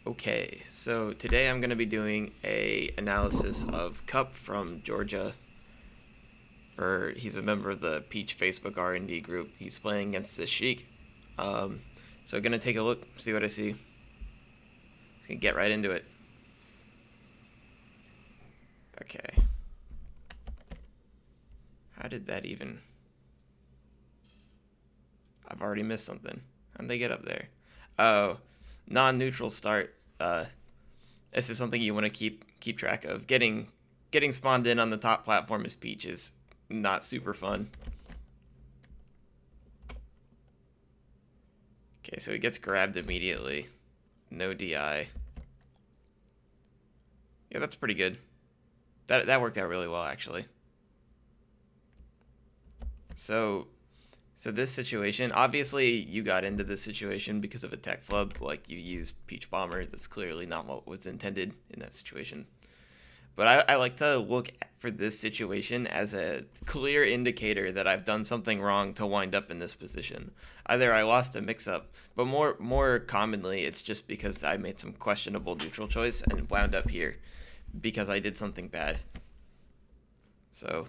Okay, so today I'm going to be doing a analysis of Caup from Georgia. He's a member of the Peach Facebook R&D group. He's playing against this Sheik. Um, so gonna take a look, see what I see. Gonna get right into it. Okay. How did that even? I've already missed something. How'd they get up there? Oh, non-neutral start. This is something you want to keep track of. Getting spawned in on the top platform as Peach is not super fun. Okay, so he gets grabbed immediately. No DI. Yeah, that's pretty good. That worked out really well, actually. So this situation, obviously you got into this situation because of a tech flub, like you used Peach Bomber. That's clearly not what was intended in that situation. But I like to look for this situation as a clear indicator that I've done something wrong to wind up in this position. Either I lost a mix-up, but more commonly, it's just because I made some questionable neutral choice and wound up here because I did something bad. So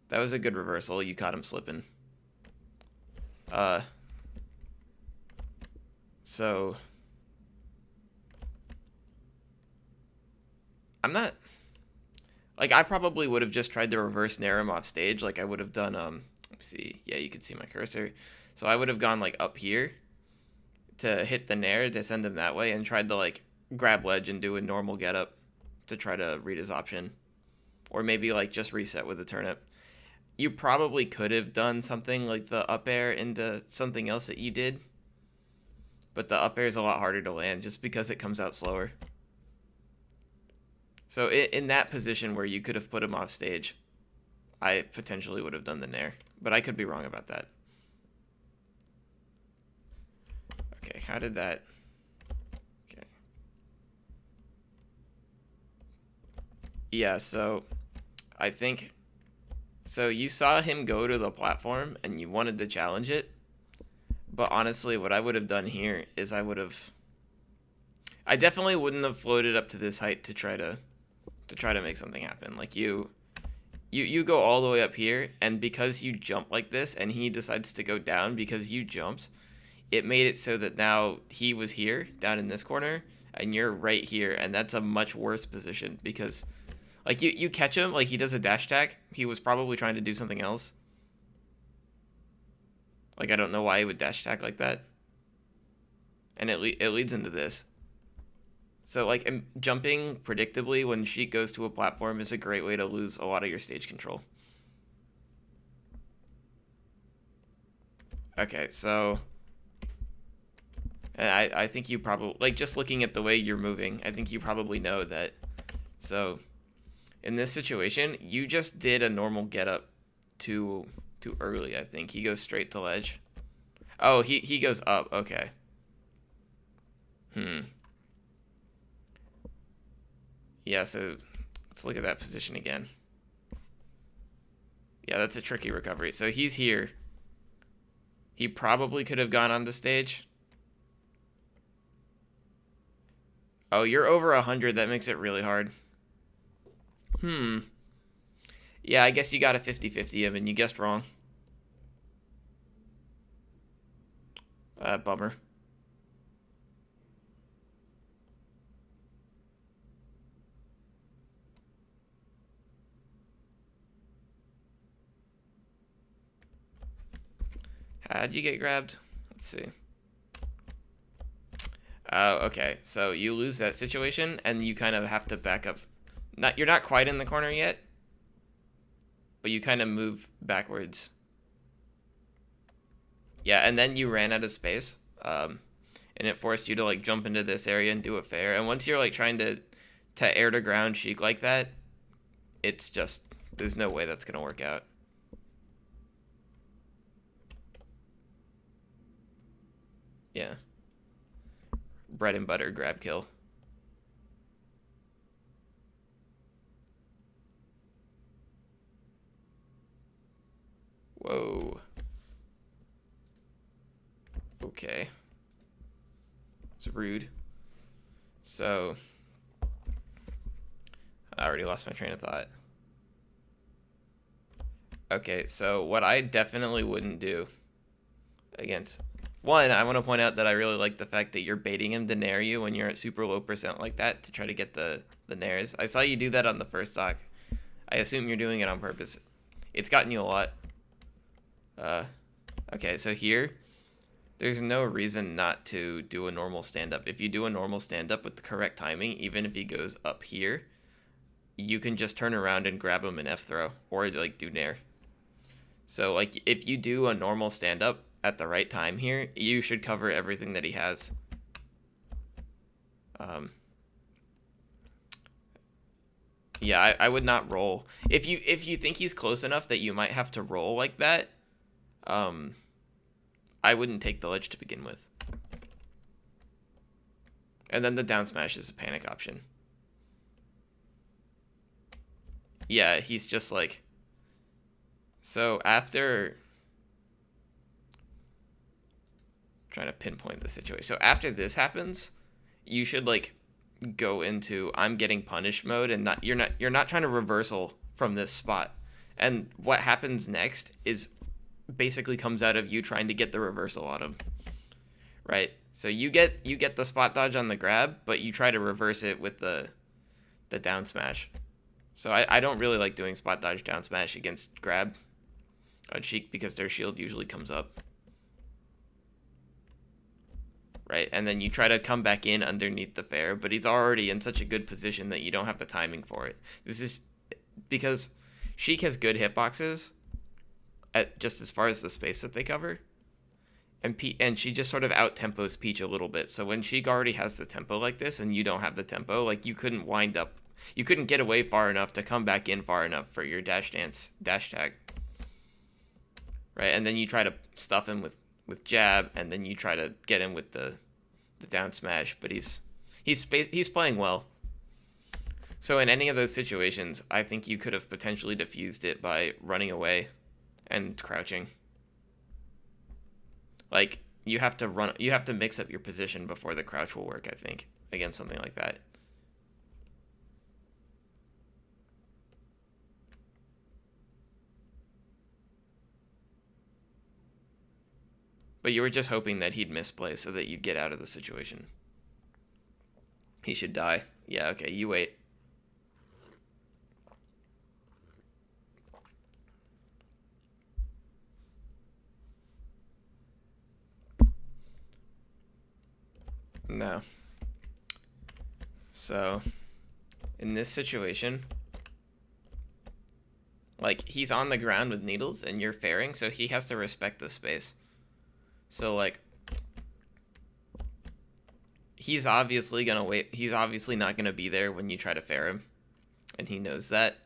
that was a good reversal. You caught him slipping. So I'm not like I probably would have just tried to reverse nair him off stage. Like I would have done let's see, yeah, you can see my cursor. So I would have gone like up here to hit the nair to send him that way and tried to like grab ledge and do a normal get up to try to read his option. Or maybe like just reset with a turnip. You probably could have done something like the up air into something else that you did. But the up air is a lot harder to land just because it comes out slower. So in that position where you could have put him off stage, I potentially would have done the nair. But I could be wrong about that. Okay, how did that... Okay. Yeah, so I think... So you saw him go to the platform and you wanted to challenge it. But honestly, what I would have done here is I definitely wouldn't have floated up to this height to try to make something happen. Like you go all the way up here, and because you jump like this and he decides to go down because you jumped, it made it so that now he was here down in this corner and you're right here, and that's a much worse position because like you catch him, like he does a dash attack, he was probably trying to do something else. Like I don't know why he would dash attack like that. And it leads into this. So like jumping predictably when Sheik goes to a platform is a great way to lose a lot of your stage control. Okay, so and I think you probably, like just looking at the way you're moving, I think you probably know that. So in this situation, you just did a normal get up too early, I think. He goes straight to ledge. Oh, he goes up. Okay. Yeah, so let's look at that position again. Yeah, that's a tricky recovery. So he's here. He probably could have gone on the stage. Oh, you're over 100. That makes it really hard. Yeah, I guess you got a 50-50 him and you guessed wrong. Bummer. How'd you get grabbed? Let's see. Oh, okay. So you lose that situation, and you kind of have to back up. You're not quite in the corner yet, but you kind of move backwards. Yeah, and then you ran out of space, and it forced you to like jump into this area and do a fair. And once you're like trying to air to ground Sheik like that, it's just there's no way that's gonna work out. Yeah. Bread and butter grab kill. Whoa. Okay. It's rude. So I already lost my train of thought. Okay, so what I definitely wouldn't do against... One, I want to point out that I really like the fact that you're baiting him to nair you when you're at super low percent like that to try to get the nairs. I saw you do that on the first stock. I assume you're doing it on purpose. It's gotten you a lot. Okay, so here, there's no reason not to do a normal stand-up. If you do a normal stand-up with the correct timing, even if he goes up here, you can just turn around and grab him and F-throw, or like do nair. So like if you do a normal stand-up at the right time here, you should cover everything that he has. Yeah, I would not roll. If you think he's close enough that you might have to roll like that, I wouldn't take the ledge to begin with. And then the down smash is a panic option. Yeah, he's just like... So after... trying to pinpoint the situation. So after this happens, you should like go into I'm getting punished mode, and you're not trying to reversal from this spot. And what happens next is basically comes out of you trying to get the reversal on him. Right? So you get the spot dodge on the grab, but you try to reverse it with the down smash. So I don't really like doing spot dodge down smash against grab on Sheik because their shield usually comes up. Right, and then you try to come back in underneath the fair, but he's already in such a good position that you don't have the timing for it. This is because Sheik has good hitboxes at just as far as the space that they cover, and she just sort of out tempos Peach a little bit. So when Sheik already has the tempo like this, and you don't have the tempo, like you couldn't get away far enough to come back in far enough for your dash tag. Right, and then you try to stuff him with jab, and then you try to get him with the down smash, but he's playing well. So in any of those situations, I think you could have potentially diffused it by running away and crouching. Like you have to mix up your position before the crouch will work, I think, against something like that. But you were just hoping that he'd misplay so that you'd get out of the situation. He should die. Yeah, okay, you wait. No. So, in this situation, like, he's on the ground with needles and you're fairing, so he has to respect the space. So, like, he's obviously gonna wait. He's obviously not gonna be there when you try to fair him, and he knows that.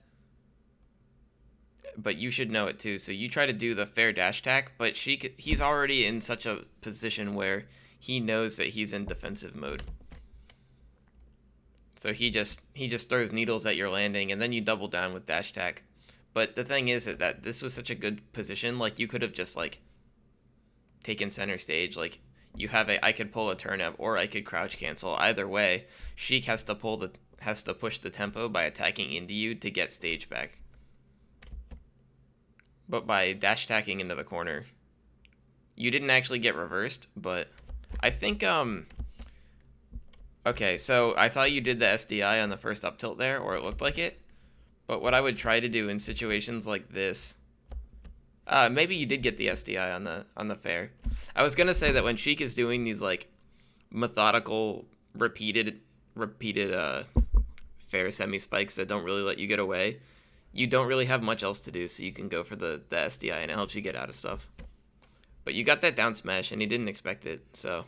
But you should know it too. So you try to do the fair dash attack, but he's already in such a position where he knows that he's in defensive mode. So he just throws needles at your landing, and then you double down with dash attack. But the thing is that this was such a good position. Like, you could have just like taken center stage. Like, you have I could pull a turn up, or I could crouch cancel. Either way, Sheik has to push the tempo by attacking into you to get stage back. But by dash attacking into the corner, you didn't actually get reversed, but I think okay, so I thought you did the SDI on the first up tilt there, or it looked like it. But what I would try to do in situations like this, maybe you did get the SDI on the fair. I was gonna say that when Sheik is doing these like methodical, repeated fair semi spikes that don't really let you get away, you don't really have much else to do, so you can go for the SDI, and it helps you get out of stuff. But you got that down smash, and he didn't expect it, so.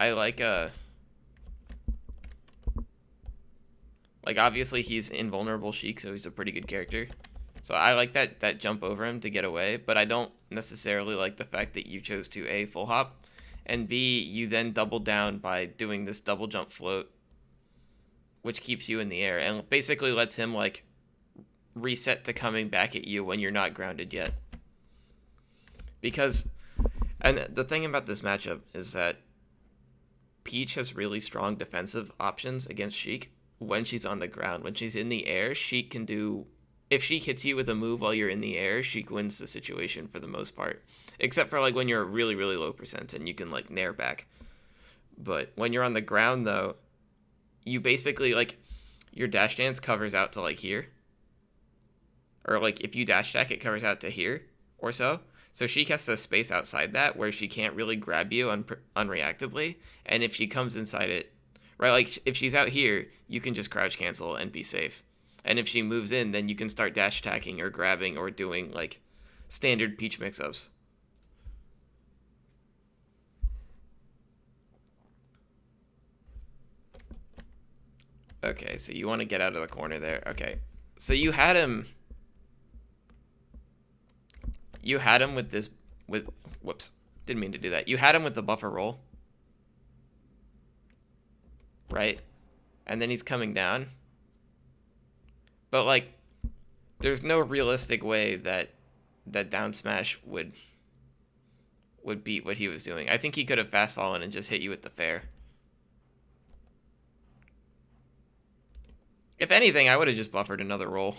I like obviously he's invulnerable Sheik, so he's a pretty good character. So I like that jump over him to get away, but I don't necessarily like the fact that you chose to A, full hop, and B, you then double down by doing this double jump float, which keeps you in the air and basically lets him like reset to coming back at you when you're not grounded yet. Because, and the thing about this matchup is that Peach has really strong defensive options against Sheik when she's on the ground. When she's in the air, Sheik can do. If Sheik hits you with a move while you're in the air, Sheik wins the situation for the most part. Except for like when you're really, really low percent and you can like nair back. But when you're on the ground though, you basically like your dash dance covers out to like here. Or like if you dash attack, it covers out to here or so. So Sheik has to space outside that where she can't really grab you unreactively. And if she comes inside it, right, like if she's out here, you can just crouch cancel and be safe. And if she moves in, then you can start dash attacking or grabbing or doing like standard Peach mix-ups. Okay, so you want to get out of the corner there. Okay, so you had him with this, whoops, didn't mean to do that. You had him with the buffer roll, right? And then he's coming down. But like, there's no realistic way that down smash would beat what he was doing. I think he could have fast fallen and just hit you with the fair. If anything, I would have just buffered another roll.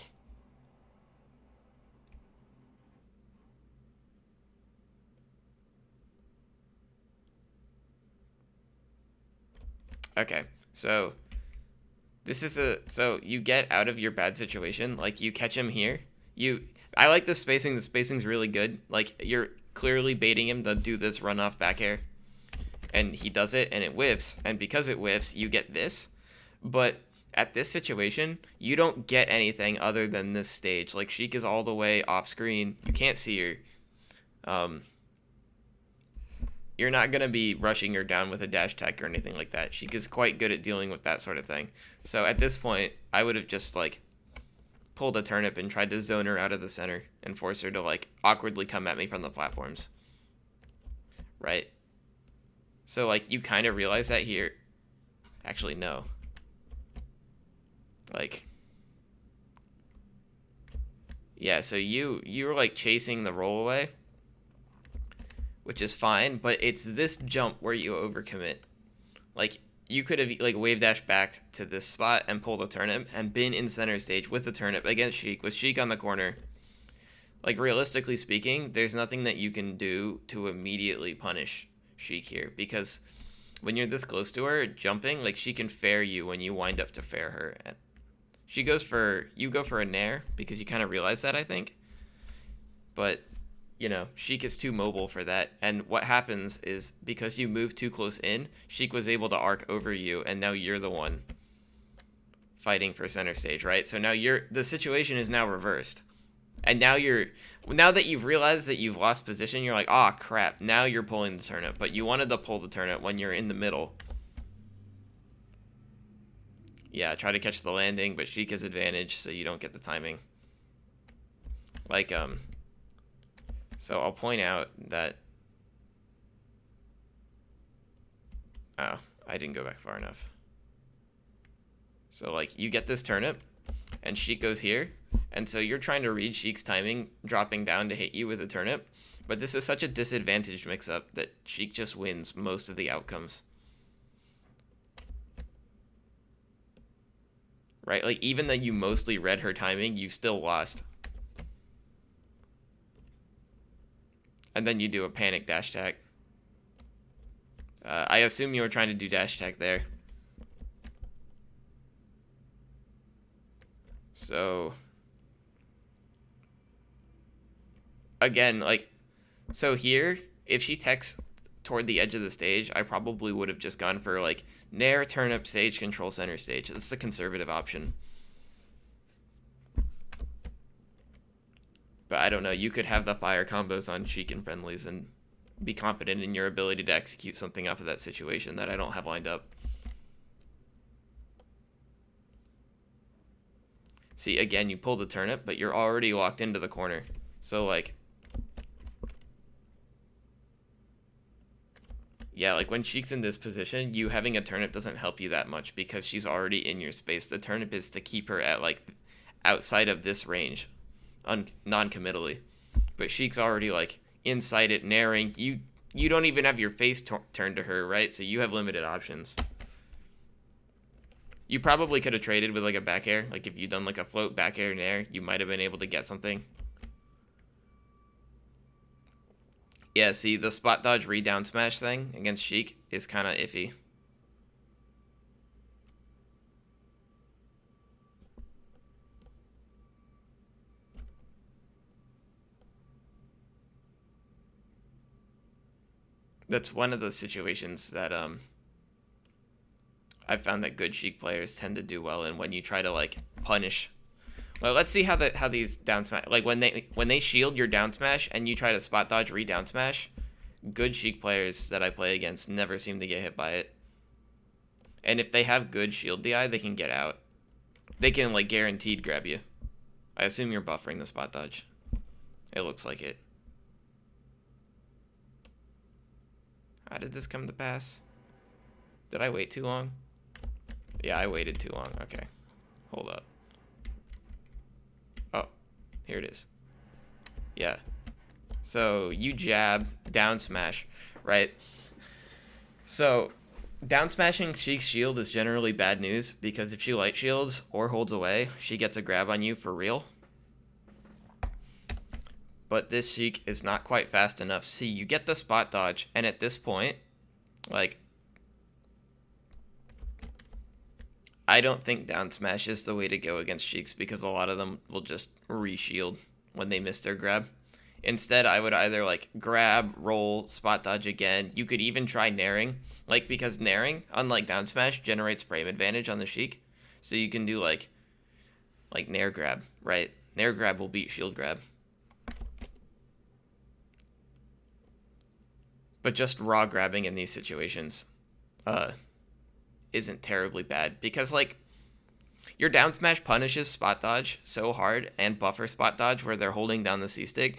Okay, so this is so you get out of your bad situation. Like you catch him here. I like the spacing. The spacing's really good. Like you're clearly baiting him to do this run off back air, and he does it, and it whiffs. And because it whiffs, you get this. But at this situation, you don't get anything other than this stage. Like Sheik is all the way off screen. You can't see her. You're not going to be rushing her down with a dash attack or anything like that. Sheik is quite good at dealing with that sort of thing. So at this point, I would have just like pulled a turnip and tried to zone her out of the center and force her to like awkwardly come at me from the platforms. Right? So like you kind of realize that here. Actually, no. Like, yeah, so you were like chasing the roll away, which is fine, but it's this jump where you overcommit. Like you could have like wave dash back to this spot and pulled a turnip and been in center stage with the turnip against Sheik, with Sheik on the corner. Like realistically speaking, there's nothing that you can do to immediately punish Sheik here, because when you're this close to her jumping, like she can fair you when you wind up to fair her. You go for a nair because you kind of realize that, I think. But, you know, Sheik is too mobile for that. And what happens is because you move too close in, Sheik was able to arc over you, and now you're the one fighting for center stage, right? So now the situation is now reversed. And now that you've realized that you've lost position, you're like, "Ah, crap, now you're pulling the turnip." But you wanted to pull the turnip when you're in the middle. Yeah, try to catch the landing, but Sheik has advantage, so you don't get the timing. Like, so I'll point out that... Oh, I didn't go back far enough. So, like, you get this turnip, and Sheik goes here, and so you're trying to read Sheik's timing, dropping down to hit you with a turnip, but this is such a disadvantaged mix-up that Sheik just wins most of the outcomes. Right? Like, even though you mostly read her timing, you still lost. And then you do a panic dash attack. I assume you were trying to do dash attack there. So, again, like, so here, if she techs toward the edge of the stage, I probably would have just gone for, like, nair, turnip, stage, control, center stage. This is a conservative option. But I don't know, you could have the fire combos on Sheik and friendlies and be confident in your ability to execute something off of that situation that I don't have lined up. See, again, you pull the turnip, but you're already locked into the corner. So, like, yeah, like when Sheik's in this position, you having a turnip doesn't help you that much because she's already in your space. The turnip is to keep her at, like, outside of this range, non-committally. But Sheik's already, like, insight it, naring. You don't even have your face turned to her, right? So you have limited options. You probably could have traded with like a back air. Like if you'd done like a float back air nair, you might have been able to get something. Yeah, see, the spot dodge re-down smash thing against Sheik is kind of iffy. That's one of the situations that I found that good Sheik players tend to do well in when you try to like punish. Well, let's see how these down smash, like when they shield your down smash and you try to spot dodge re-down smash, good Sheik players that I play against never seem to get hit by it. And if they have good shield DI, they can get out. They can like guaranteed grab you. I assume you're buffering the spot dodge. It looks like it. How did this come to pass? Did I wait too long? Yeah, I waited too long. Okay. Hold up. Oh, here it is. Yeah. So you jab, down smash, right? So down smashing Sheik's shield is generally bad news because if she light shields or holds away, she gets a grab on you for real. But this Sheik is not quite fast enough. See, you get the spot dodge, and at this point, like, I don't think down smash is the way to go against Sheiks because a lot of them will just re-shield when they miss their grab. Instead, I would either, like, grab, roll, spot dodge again. You could even try naring, like, because naring, unlike down smash, generates frame advantage on the Sheik. So you can do, like nair grab, right? Nair grab will beat shield grab. But just raw grabbing in these situations isn't terribly bad because, like, your down smash punishes spot dodge so hard and buffer spot dodge where they're holding down the C-stick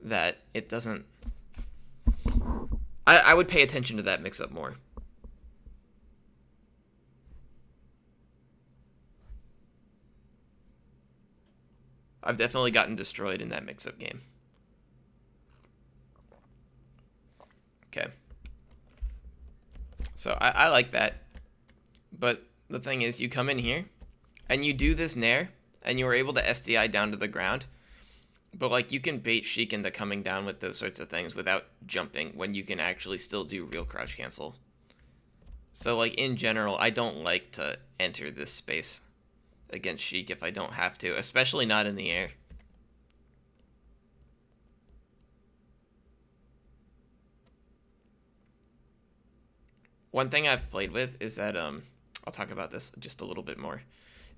that it doesn't... I would pay attention to that mix-up more. I've definitely gotten destroyed in that mix-up game. Okay. So I like that. But the thing is, you come in here, and you do this nair, and you are able to SDI down to the ground. But, like, you can bait Sheik into coming down with those sorts of things without jumping when you can actually still do real crouch cancel. So, like, in general, I don't like to enter this space against Sheik if I don't have to, especially not in the air. One thing I've played with is that, I'll talk about this just a little bit more,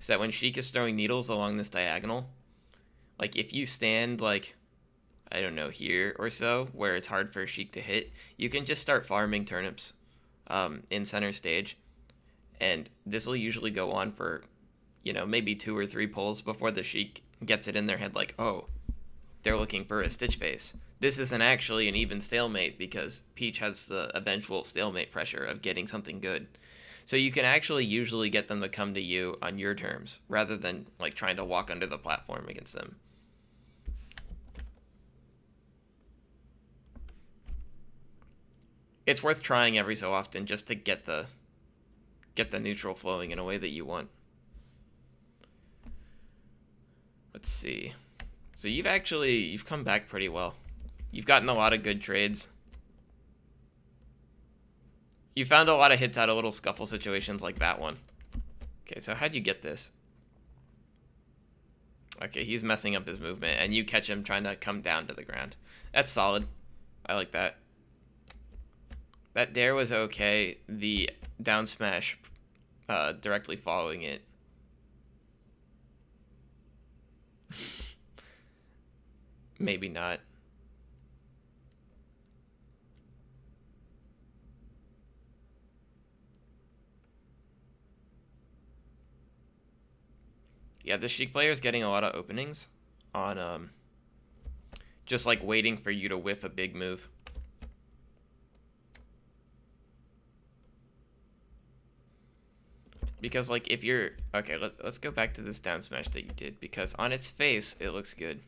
is that when Sheik is throwing needles along this diagonal, like, if you stand, like, I don't know, here or so, where it's hard for Sheik to hit, you can just start farming turnips in center stage, and this will usually go on for, you know, maybe 2 or 3 pulls before the Sheik gets it in their head, like, oh, they're looking for a stitch face. This isn't actually an even stalemate because Peach has the eventual stalemate pressure of getting something good. So you can actually usually get them to come to you on your terms rather than, like, trying to walk under the platform against them. It's worth trying every so often just to get the neutral flowing in a way that you want. Let's see. So you've come back pretty well. You've gotten a lot of good trades. You found a lot of hits out of little scuffle situations like that one. Okay, so how'd you get this? Okay, he's messing up his movement, and you catch him trying to come down to the ground. That's solid. I like that. That dare was okay. The down smash directly following it. Maybe not. Yeah, the Sheik player is getting a lot of openings on just like waiting for you to whiff a big move. Because, like, if you're... Okay, let's go back to this down smash that you did, because on its face, it looks good.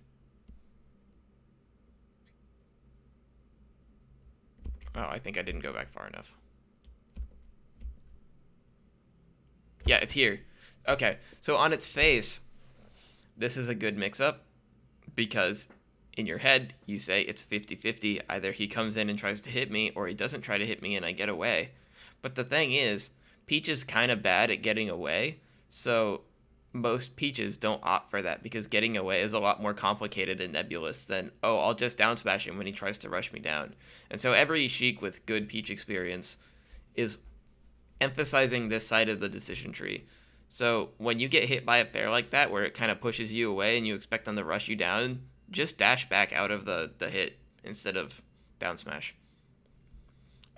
Oh, I think I didn't go back far enough. Yeah, it's here. Okay, so on its face, this is a good mix-up because in your head, you say it's 50-50. Either he comes in and tries to hit me or he doesn't try to hit me and I get away. But the thing is, Peach is kind of bad at getting away, so most Peaches don't opt for that because getting away is a lot more complicated and nebulous than, oh, I'll just down smash him when he tries to rush me down. And so every Sheik with good Peach experience is emphasizing this side of the decision tree. So when you get hit by a fair like that, where it kind of pushes you away and you expect them to rush you down, just dash back out of the hit instead of down smash.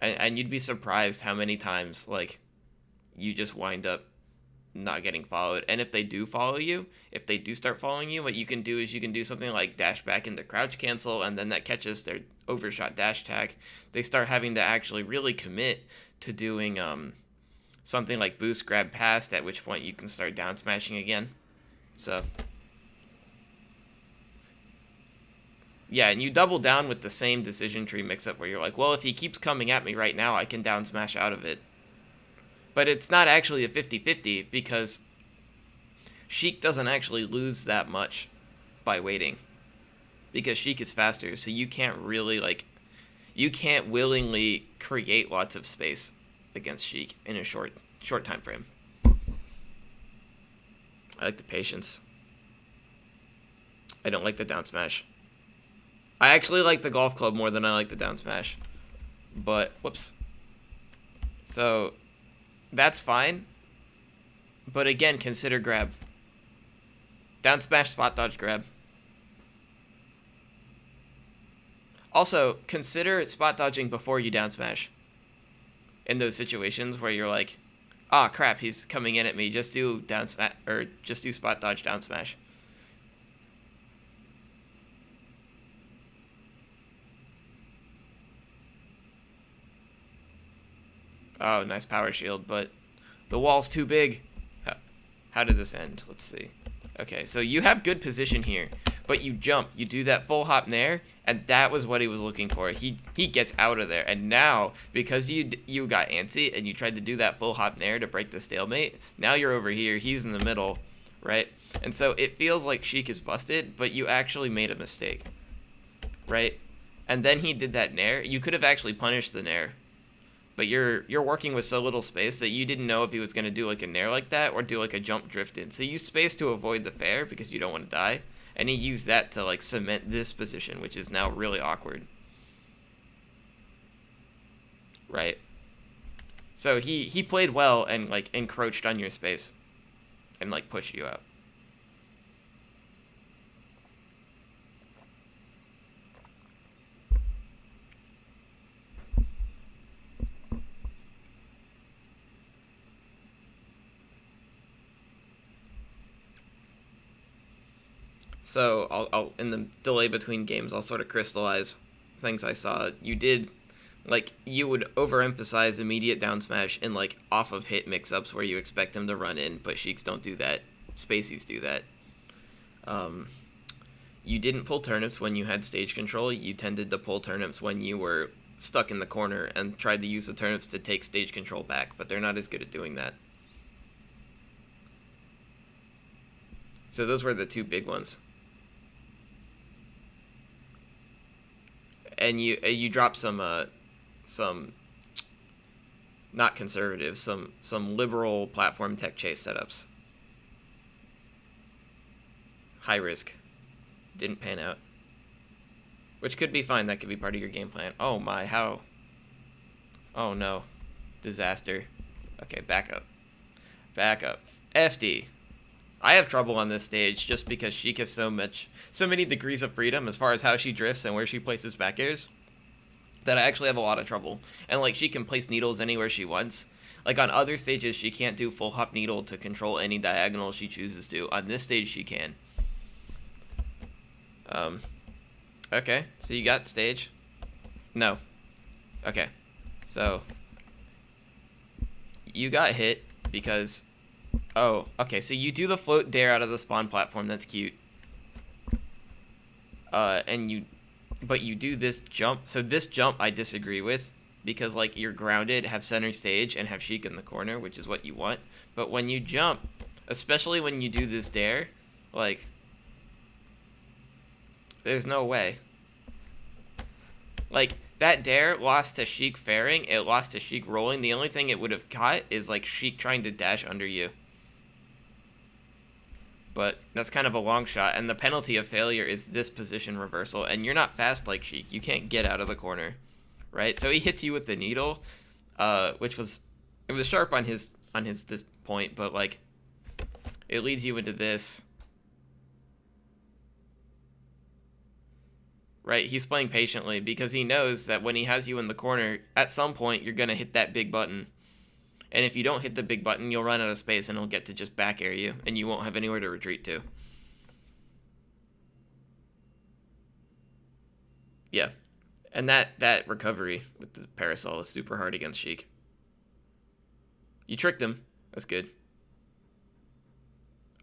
And you'd be surprised how many times, like, you just wind up not getting followed. And if they do follow you, if they do start following you, what you can do is you can do something like dash back into crouch cancel, and then that catches their overshot dash attack. They start having to actually really commit to doing something like boost grab past, at which point you can start down smashing again. So yeah, and you double down with the same decision tree mix-up where you're like, well, if he keeps coming at me right now, I can down smash out of it. But it's not actually a 50-50 because Sheik doesn't actually lose that much by waiting. Because Sheik is faster, so you can't really, like, you can't willingly create lots of space against Sheik in a short time frame. I like the patience. I don't like the down smash. I actually like the golf club more than I like the down smash. But, whoops. So, that's fine. But again, consider grab. Down smash, spot dodge, grab. Also, consider spot dodging before you down smash. In those situations where you're like, ah, oh, crap, he's coming in at me. Just do down smash, or just do spot dodge, down smash. Oh, nice power shield, but the wall's too big. How did this end? Let's see. Okay, so you have good position here, but you jump. You do that full hop nair, and that was what he was looking for. He gets out of there, and now, because you got antsy and you tried to do that full hop nair to break the stalemate, now you're over here. He's in the middle, right? And so it feels like Sheik is busted, but you actually made a mistake, right? And then he did that nair. You could have actually punished the nair. But you're working with so little space that you didn't know if he was going to do like a nair like that or do like a jump drift in. So you used space to avoid the fair because you don't want to die. And he used that to like cement this position, which is now really awkward. Right? So he played well and like encroached on your space and like pushed you out. So I'll in the delay between games, I'll sort of crystallize things I saw. You did, like, you would overemphasize immediate down smash in like off of hit mix-ups where you expect them to run in, but Sheiks don't do that. Spaceys do that. You didn't pull turnips when you had stage control. You tended to pull turnips when you were stuck in the corner and tried to use the turnips to take stage control back, but they're not as good at doing that. So those were the two big ones. And you drop some not conservative, some liberal platform tech chase setups. High risk. Didn't pan out. Which could be fine, that could be part of your game plan. Oh my, how? Oh no. Disaster. Okay, back up. Back up. FD. I have trouble on this stage just because Sheik has so many degrees of freedom as far as how she drifts and where she places back airs that I actually have a lot of trouble. And like, she can place needles anywhere she wants. Like on other stages, she can't do full hop needle to control any diagonal she chooses to. On this stage, she can. Okay, so you got stage? No. Okay, so you got hit because... Oh, okay, so you do the float dare out of the spawn platform, that's cute. But you do this jump. So this jump I disagree with because like you're grounded, have center stage, and have Sheik in the corner, which is what you want. But when you jump, especially when you do this dare, like, there's no way. Like, that dare lost to Sheik fairing, it lost to Sheik rolling. The only thing it would have caught is like Sheik trying to dash under you. But that's kind of a long shot, and the penalty of failure is this position reversal, and you're not fast like Sheik. You can't get out of the corner, right? So he hits you with the needle, which was, it was sharp on his this point, but like it leads you into this. Right, he's playing patiently because he knows that when he has you in the corner, at some point you're gonna hit that big button. And if you don't hit the big button, you'll run out of space and he'll get to just back air you, and you won't have anywhere to retreat to. Yeah. And that recovery with the parasol is super hard against Sheik. You tricked him. That's good.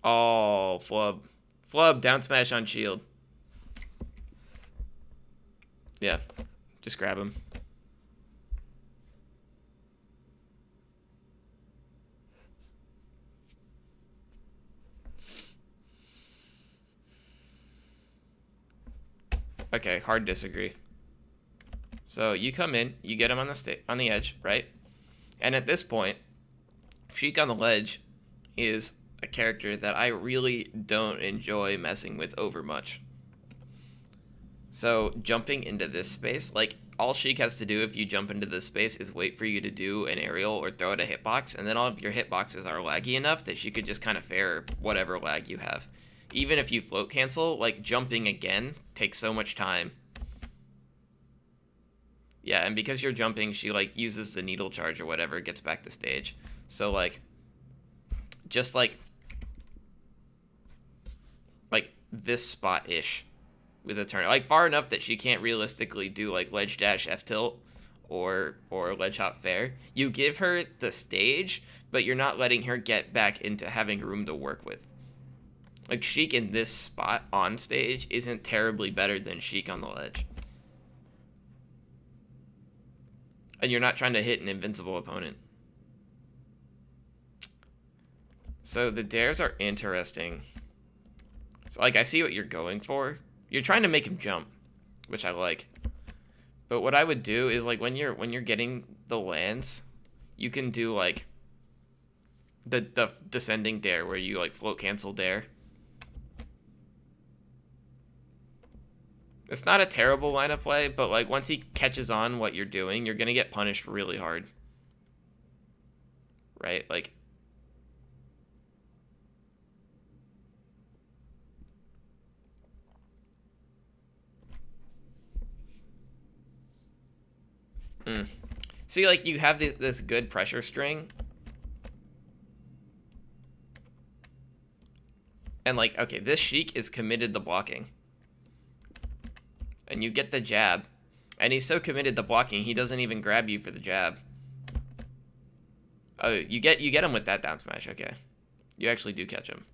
Oh, flub. Flub, down smash on shield. Yeah. Just grab him. Okay, hard disagree. So you come in, you get him on the edge, right? And at this point, Sheik on the ledge is a character that I really don't enjoy messing with over much. So jumping into this space, like all Sheik has to do if you jump into this space is wait for you to do an aerial or throw at a hitbox, and then all of your hitboxes are laggy enough that she could just kind of fair whatever lag you have. Even if you float cancel, like jumping again takes so much time. Yeah, and because you're jumping, she like uses the needle charge or whatever, gets back to stage. So like, just like this spot-ish with a turn, like far enough that she can't realistically do like ledge dash F tilt or ledge hop fair. You give her the stage, but you're not letting her get back into having room to work with. Like Sheik in this spot on stage isn't terribly better than Sheik on the ledge. And you're not trying to hit an invincible opponent. So the dares are interesting. So like I see what you're going for. You're trying to make him jump, which I like. But what I would do is like when you're getting the lands, you can do like the descending dare where you like float cancel dare. It's not a terrible line of play, but like once he catches on what you're doing, you're gonna get punished really hard. Right? Like see, like you have this good pressure string. And like, okay, this Sheik is committed to blocking. And you get the jab. And he's so committed to blocking, he doesn't even grab you for the jab. Oh, you get him with that down smash, okay. You actually do catch him.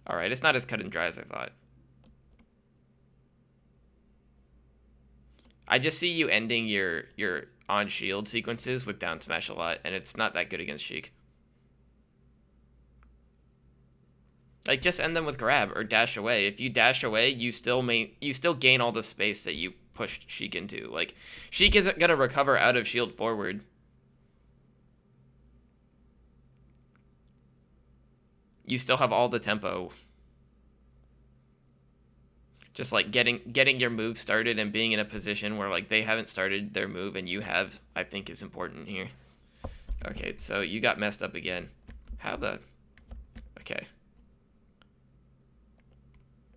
Alright, it's not as cut and dry as I thought. I just see you ending your on shield sequences with down smash a lot, and it's not that good against Sheik. Like just end them with grab or dash away. If you dash away, you still gain all the space that you pushed Sheik into. Like Sheik isn't gonna recover out of shield forward. You still have all the tempo. Just like getting your move started and being in a position where like they haven't started their move and you have, I think is important here. Okay, so you got messed up again. How the... Okay.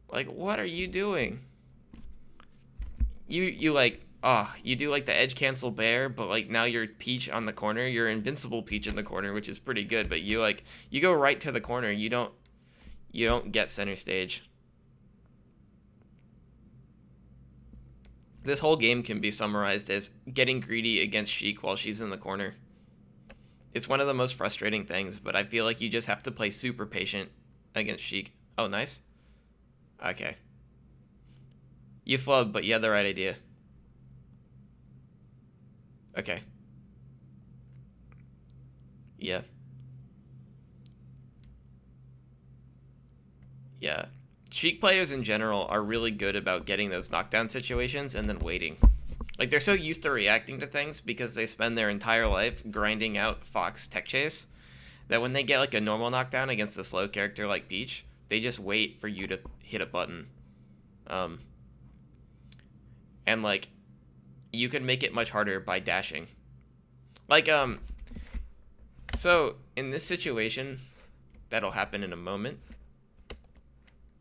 Like, what are you doing? You like, you do like the edge cancel bear, but like now you're Peach on the corner. You're invincible Peach in the corner, which is pretty good, but you like, you go right to the corner. You don't get center stage. This whole game can be summarized as getting greedy against Sheik while she's in the corner. It's one of the most frustrating things, but I feel like you just have to play super patient against Sheik. Oh, nice. Okay. You flubbed, but you had the right idea. Okay. Yeah. Yeah. Sheik players in general are really good about getting those knockdown situations and then waiting. Like, they're so used to reacting to things because they spend their entire life grinding out Fox tech chase that when they get, like, a normal knockdown against a slow character like Peach, they just wait for you to hit a button. And, like, you can make it much harder by dashing. Like, so, in this situation, that'll happen in a moment.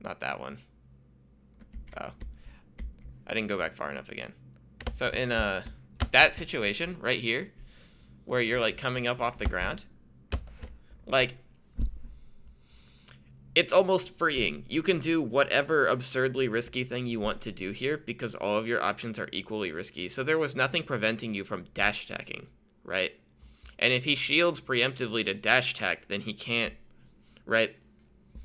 Not that one. Oh. I didn't go back far enough again. So in that situation right here, where you're like coming up off the ground, like, it's almost freeing. You can do whatever absurdly risky thing you want to do here because all of your options are equally risky. So there was nothing preventing you from dash attacking, right? And if he shields preemptively to dash attack, then he can't, right?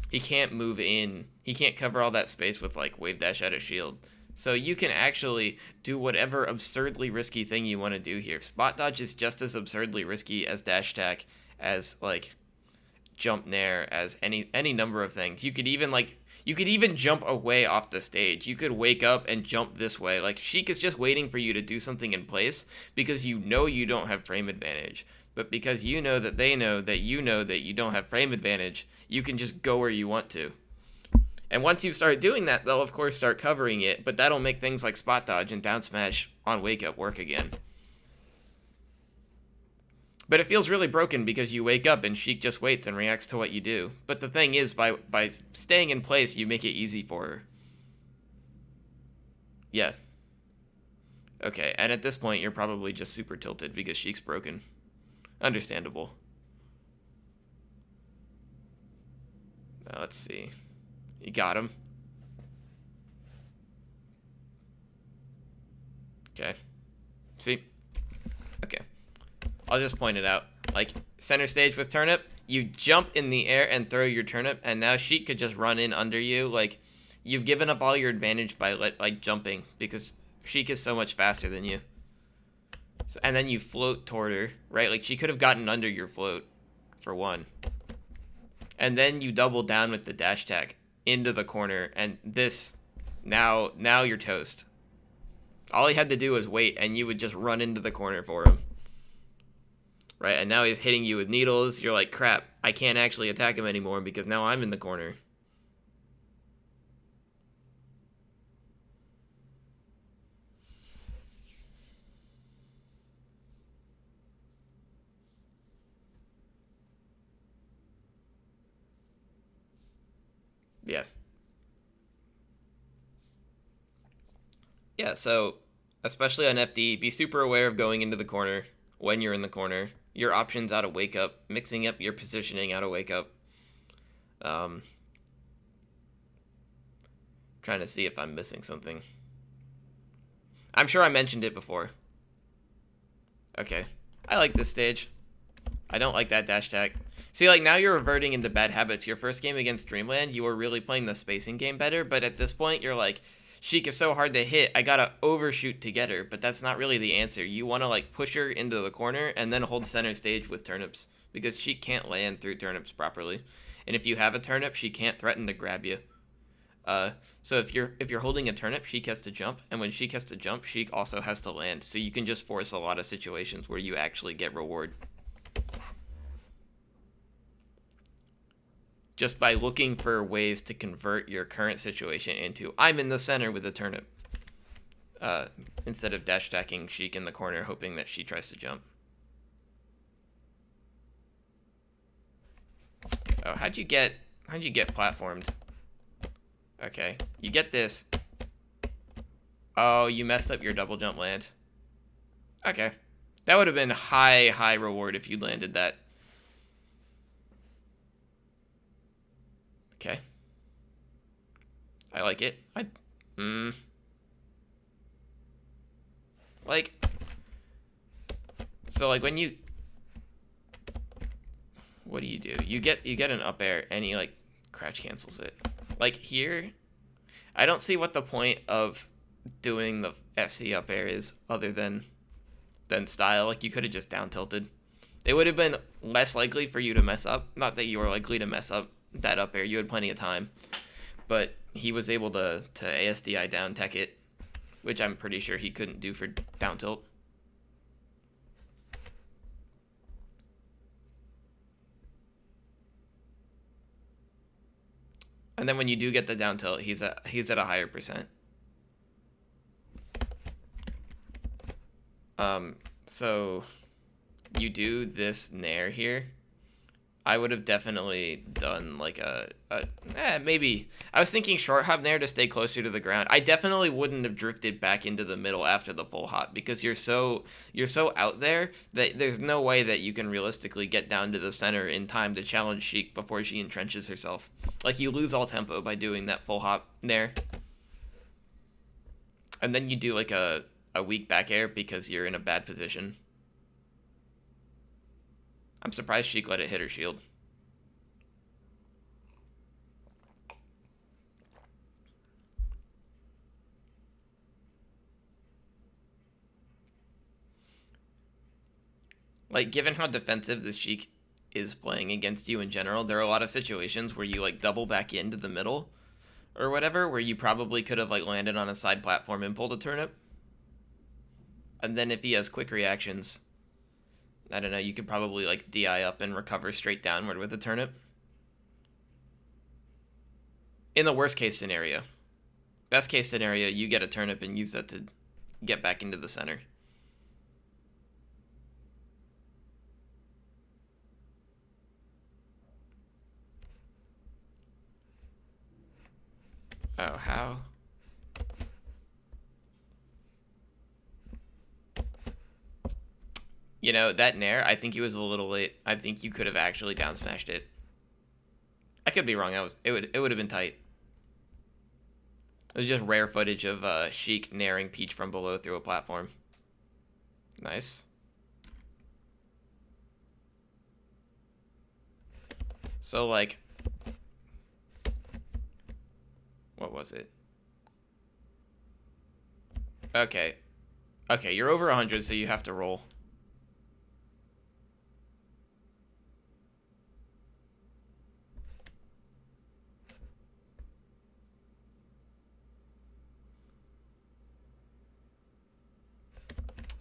He can't move in. He can't cover all that space with, like, wave dash out of shield. So you can actually do whatever absurdly risky thing you want to do here. Spot dodge is just as absurdly risky as dash attack, as, like, jump nair, as any number of things. You could even jump away off the stage. You could wake up and jump this way. Like, Sheik is just waiting for you to do something in place because you know you don't have frame advantage. But because you know that they know that you know that you don't have frame advantage, you can just go where you want to. And once you start doing that, they'll of course start covering it, but that'll make things like spot dodge and down smash on wake up work again. But it feels really broken because you wake up and Sheik just waits and reacts to what you do. But the thing is, by staying in place, you make it easy for her. Yeah. Okay, and at this point, you're probably just super tilted because Sheik's broken. Understandable. Now, let's see. You got him. Okay. See? Okay. I'll just point it out. Like, center stage with turnip, you jump in the air and throw your turnip, and now Sheik could just run in under you. Like, you've given up all your advantage by, like jumping, because Sheik is so much faster than you. So, and then you float toward her, right? Like, she could have gotten under your float, for one. And then you double down with the dash attack into the corner, and this, now you're toast. All he had to do was wait, and you would just run into the corner for him. Right, and now he's hitting you with needles. You're like, crap, I can't actually attack him anymore because now I'm in the corner. Yeah. Yeah, so, especially on FD, be super aware of going into the corner when you're in the corner. Your options out of wake up, mixing up your positioning out of wake up. Trying to see if I'm missing something. I'm sure I mentioned it before. Okay. I like this stage. I don't like that dash attack. See, like, now you're reverting into bad habits. Your first game against Dreamland, you were really playing the spacing game better, but at this point, you're like, Sheik is so hard to hit, I gotta overshoot to get her, but that's not really the answer. You want to, like, push her into the corner and then hold center stage with turnips, because Sheik can't land through turnips properly. And if you have a turnip, she can't threaten to grab you. So if you're holding a turnip, Sheik has to jump, and when Sheik has to jump, Sheik also has to land, so you can just force a lot of situations where you actually get reward. Just by looking for ways to convert your current situation into, I'm in the center with a turnip. Instead of dash attacking Sheik in the corner, hoping that she tries to jump. Oh, how'd you get platformed? Okay, you get this. Oh, you messed up your double jump land. Okay. That would have been high reward if you landed that. Okay. I like it. Like, so like when you, what do? You get an up air and he like crouch cancels it. Like here, I don't see what the point of doing the FC up air is other than style. Like, you could have just down tilted. It would have been less likely for you to mess up. Not that you were likely to mess up that up air. You had plenty of time. But he was able to ASDI down tech it, which I'm pretty sure he couldn't do for down tilt. And then when you do get the down tilt, he's at a higher percent. So you do this nair here. I would have definitely done like maybe. I was thinking short hop nair to stay closer to the ground. I definitely wouldn't have drifted back into the middle after the full hop because you're so out there that there's no way that you can realistically get down to the center in time to challenge Sheik before she entrenches herself. Like, you lose all tempo by doing that full hop nair. And then you do like a weak back air because you're in a bad position. I'm surprised Sheik let it hit her shield. Like, given how defensive this Sheik is playing against you in general, there are a lot of situations where you like double back into the middle or whatever, where you probably could have like landed on a side platform and pulled a turnip. And then if he has quick reactions, I don't know, you could probably like DI up and recover straight downward with a turnip. In the worst case scenario. Best case scenario, you get a turnip and use that to get back into the center. Oh, how? You know, that nair, I think he was a little late. I think you could have actually down smashed it. I could be wrong. It would have been tight. It was just rare footage of Sheik nairing Peach from below through a platform. Nice. So, like, what was it? Okay. Okay, you're over 100, so you have to roll.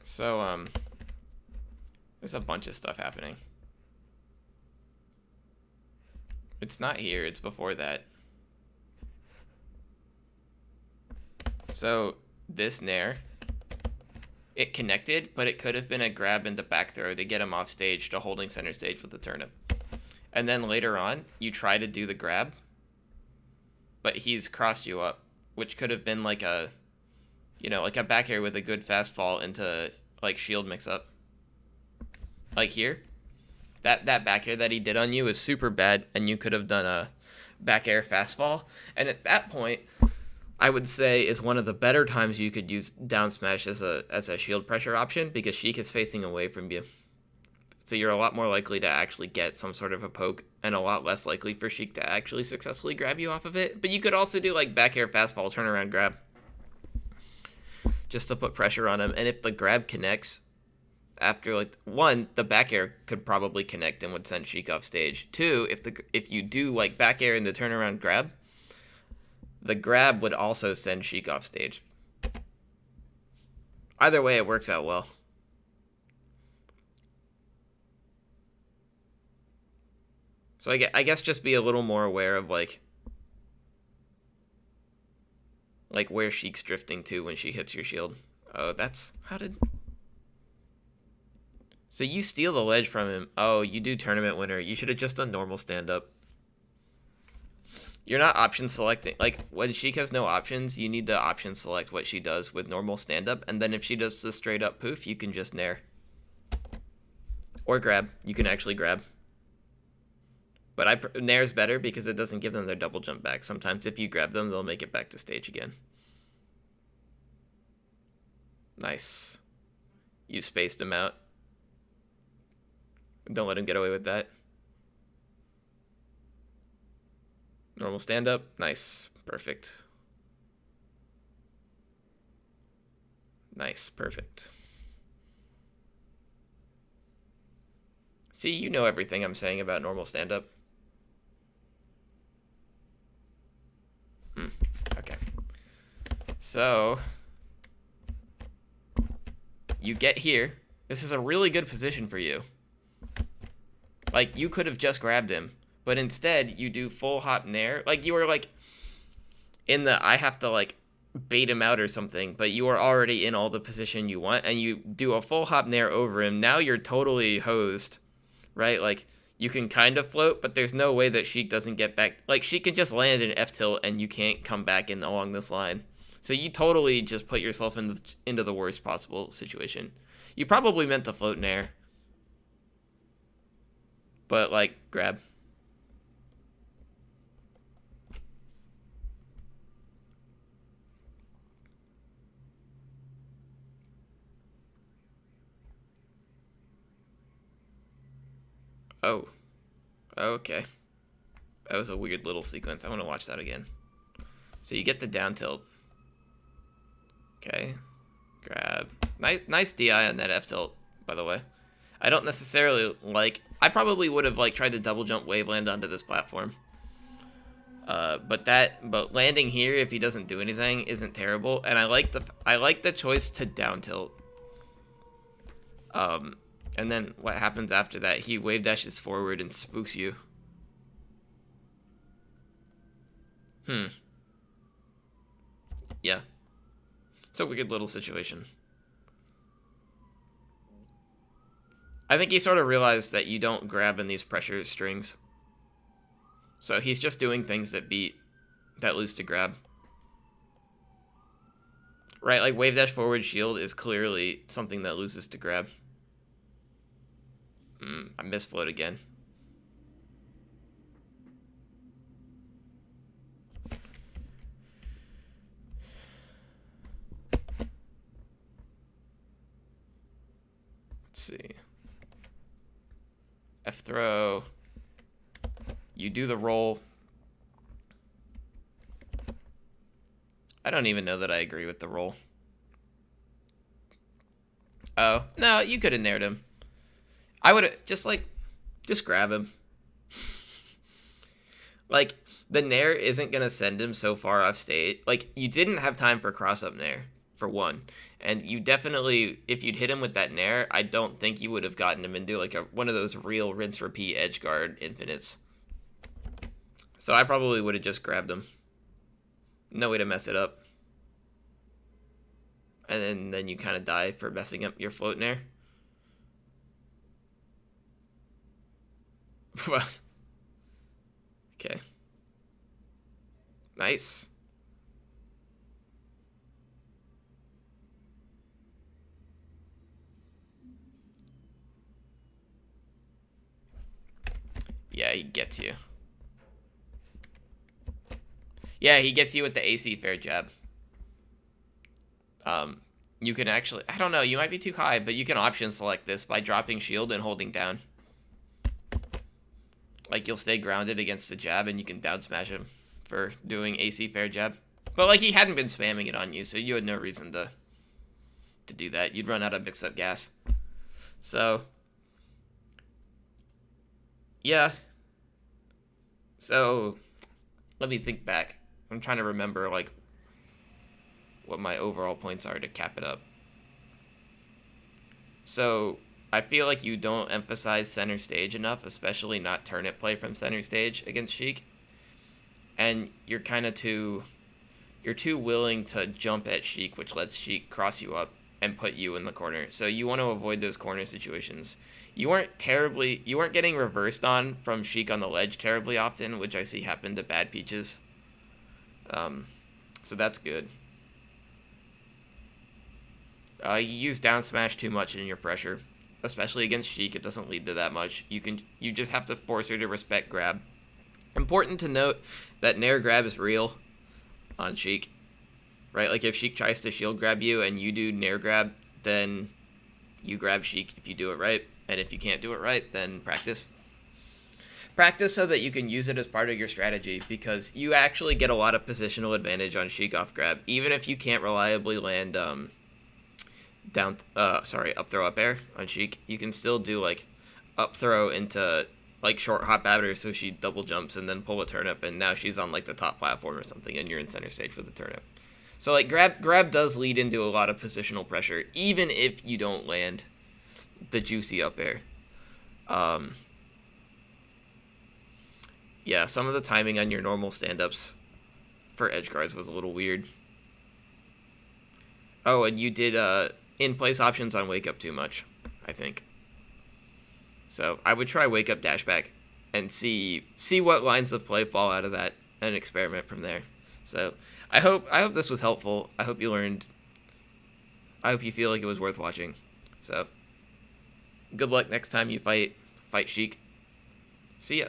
So, there's a bunch of stuff happening. It's not here, it's before that. So, this nair, it connected, but it could have been a grab into back throw to get him off stage to holding center stage with the turnip. And then later on, you try to do the grab, but he's crossed you up, which could have been like a, you know, like a back air with a good fast fall into like shield mix up. Like here, that back air that he did on you is super bad, and you could have done a back air fast fall. And at that point, I would say is one of the better times you could use down smash as a shield pressure option, because Sheik is facing away from you. So you're a lot more likely to actually get some sort of a poke, and a lot less likely for Sheik to actually successfully grab you off of it. But you could also do like back air fast fall turnaround grab, just to put pressure on him. And if the grab connects after, like, one, the back air could probably connect and would send Sheik off stage. Two, if you do like back air into turnaround grab, the grab would also send Sheik off stage. Either way, it works out well. So I guess just be a little more aware of like where Sheik's drifting to when she hits your shield. Oh, that's, how did... So you steal the ledge from him. Oh, you do tournament winner. You should have just done normal stand-up. You're not option selecting. Like, when Sheik has no options, you need to option select what she does with normal stand-up, and then if she does the straight-up poof, you can just nair. Or grab. You can actually grab. But nair's better because it doesn't give them their double jump back. Sometimes if you grab them, they'll make it back to stage again. Nice. You spaced him out. Don't let him get away with that. Normal stand-up. Nice. Perfect. Nice, perfect. See, you know everything I'm saying about normal stand-up. Okay. So, you get here. This is a really good position for you. Like, you could have just grabbed him, but instead, you do full hop nair. Like, you were, like, in the, I have to, like, bait him out or something, but you are already in all the position you want, and you do a full hop nair over him. Now you're totally hosed, right? Like, you can kind of float, but there's no way that Sheik doesn't get back. Like, Sheik can just land an F-tilt, and you can't come back in along this line. So you totally just put yourself into the worst possible situation. You probably meant to float nair, but, like, grab. Oh, okay. That was a weird little sequence. I want to watch that again. So you get the down tilt. Okay. Grab. Nice DI on that F tilt, by the way. I don't necessarily like... I probably would have, like, tried to double jump wave land onto this platform. But landing here, if he doesn't do anything, isn't terrible. And I like the choice to down tilt. And then what happens after that? He wave dashes forward and spooks you. Yeah. It's a weird little situation. I think he sort of realized that you don't grab in these pressure strings. So he's just doing things that lose to grab. Right, like wave dash forward shield is clearly something that loses to grab. I misfloat again. Let's see. F throw. You do the roll. I don't even know that I agree with the roll. Oh, no, you could have nared him. I would have just grab him. Like, the nair isn't going to send him so far off stage. Like, you didn't have time for cross-up nair, for one. And you definitely, if you'd hit him with that nair, I don't think you would have gotten him into, like, one of those real rinse-repeat edge guard infinites. So I probably would have just grabbed him. No way to mess it up. And then you kind of die for messing up your float nair. What? Okay. Nice. Yeah, he gets you. Yeah, he gets you with the AC fair jab. You can actually... I don't know, you might be too high, but you can option select this by dropping shield and holding down. Like, you'll stay grounded against the jab, and you can down smash him for doing AC fair jab. But, like, he hadn't been spamming it on you, so you had no reason to do that. You'd run out of mix-up gas. So, yeah. So, let me think back. I'm trying to remember, like, what my overall points are to cap it up. So, I feel like you don't emphasize center stage enough, especially not turnip play from center stage against Sheik. And you're kind of too willing to jump at Sheik, which lets Sheik cross you up and put you in the corner. So you want to avoid those corner situations. You weren't getting reversed on from Sheik on the ledge terribly often, which I see happen to bad peaches. So that's good. You use down smash too much in your pressure, especially against Sheik. It doesn't lead to that much. You just have to force her to respect grab. Important to note that nair grab is real on Sheik, right? Like if Sheik tries to shield grab you and you do nair grab, then you grab Sheik if you do it right, and if you can't do it right, then practice. Practice so that you can use it as part of your strategy, because you actually get a lot of positional advantage on Sheik off grab, even if you can't reliably land up throw up air on Sheik. You can still do like up throw into like short hop at her so she double jumps and then pull a turnip, and now she's on like the top platform or something and you're in center stage for the turnip. So like grab does lead into a lot of positional pressure even if you don't land the juicy up air. Yeah, some of the timing on your normal stand-ups for edge guards was a little weird. Oh, and you did in-place options on wake up too much, I think. So I would try wake up dash back and see what lines of play fall out of that and experiment from there. So I hope this was helpful. I hope you learned. I hope you feel like it was worth watching. So good luck next time you fight Sheik. See ya.